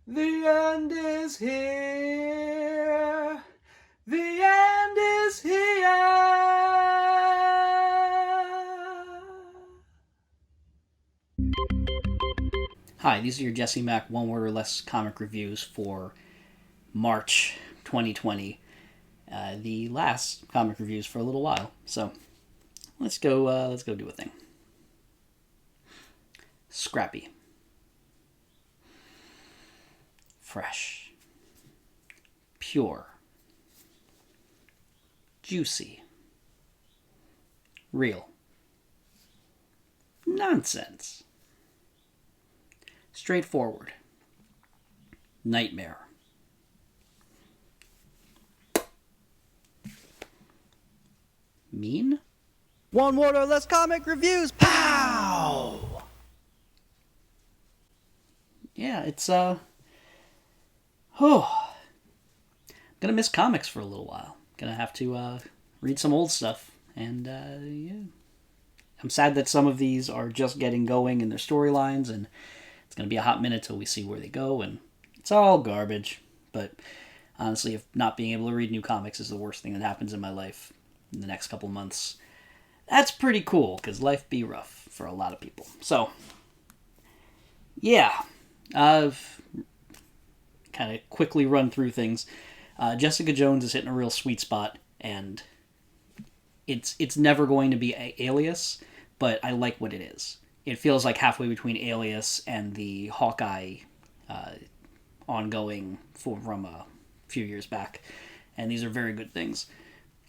The end is here. The end is here. Hi, these are your Jesse Mack one word or less comic reviews for March 2020. The last comic reviews for a little while. So let's go do a thing. Scrappy. Fresh. Pure. Juicy. Real. Nonsense. Straightforward. Nightmare. Mean? One word or less comic reviews. Pow! Yeah, it's gonna miss comics for a little while. Gonna have to read some old stuff, and yeah, I'm sad that some of these are just getting going in their storylines, and it's gonna be a hot minute till we see where they go, and it's all garbage. But honestly, if not being able to read new comics is the worst thing that happens in my life in the next couple months, that's pretty cool, because life be rough for a lot of people. So, yeah, I've kind of quickly run through things. Jessica Jones is hitting a real sweet spot, and it's never going to be Alias, but I like what it is. It feels like halfway between Alias and the Hawkeye ongoing from a few years back, and these are very good things.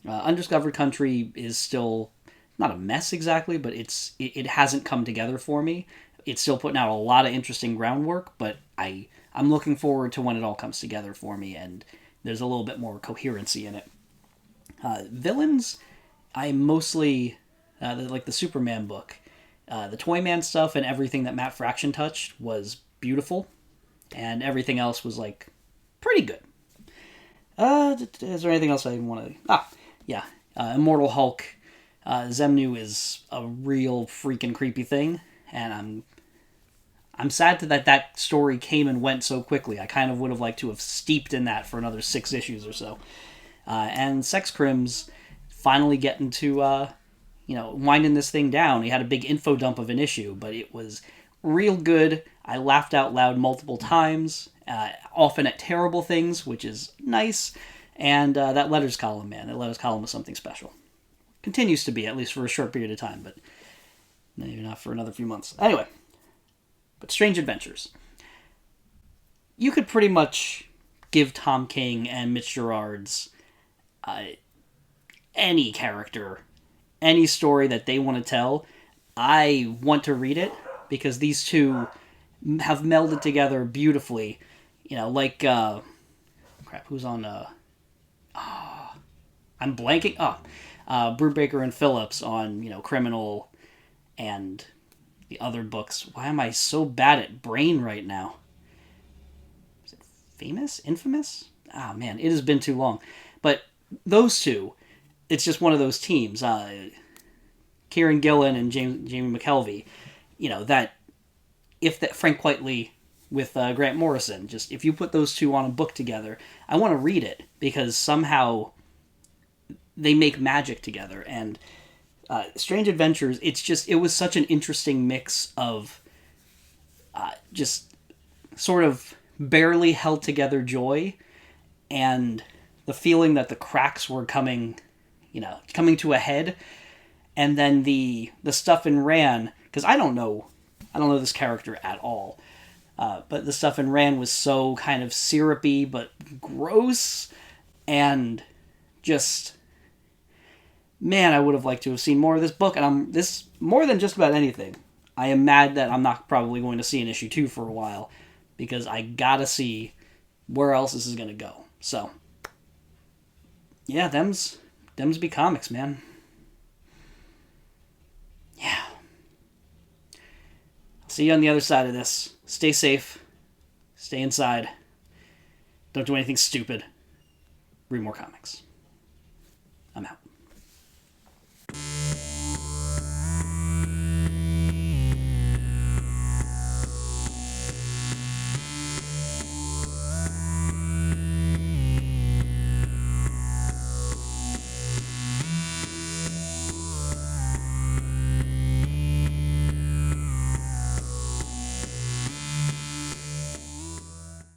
Undiscovered Country is still not a mess exactly, but it hasn't come together for me. It's still putting out a lot of interesting groundwork, but I'm looking forward to when it all comes together for me, and there's a little bit more coherency in it. Villains, I mostly like the Superman book. The Toyman stuff and everything that Matt Fraction touched was beautiful, and everything else was like pretty good. Is there anything else I want to? Yeah, Immortal Hulk. Zemnu is a real freaking creepy thing, and I'm sad that story came and went so quickly. I kind of would have liked to have steeped in that for another 6 issues or so. And Sex Crims finally getting to winding this thing down. He had a big info dump of an issue, but it was real good. I laughed out loud multiple times, often at terrible things, which is nice. And that letters column, man, that letters column was something special. Continues to be, at least for a short period of time, but maybe not for another few months. Anyway, but Strange Adventures. You could pretty much give Tom King and Mitch Gerard's any character, any story that they want to tell. I want to read it, because these two have melded together beautifully. Like, who's on, I'm blanking. Brubaker and Phillips on, Criminal and the other books. Why am I so bad at brain right now? Is it Infamous? Oh, man, it has been too long. But those two, it's just one of those teams. Kieran Gillen and Jamie McKelvey, that if that Frank Whiteley with Grant Morrison, just if you put those two on a book together, I want to read it, because somehow they make magic together. And Strange Adventures, it was such an interesting mix of just sort of barely held together joy, and the feeling that the cracks were coming to a head. And then the stuff in Ran, because I don't know this character at all, but the stuff in Ran was so kind of syrupy but gross, and just, man, I would have liked to have seen more of this book. And this more than just about anything, I am mad that I'm not probably going to see an issue 2 for a while, because I gotta see where else this is gonna go. So, yeah, them's be comics, man. Yeah. I'll see you on the other side of this. Stay safe. Stay inside. Don't do anything stupid. Read more comics. I'm out.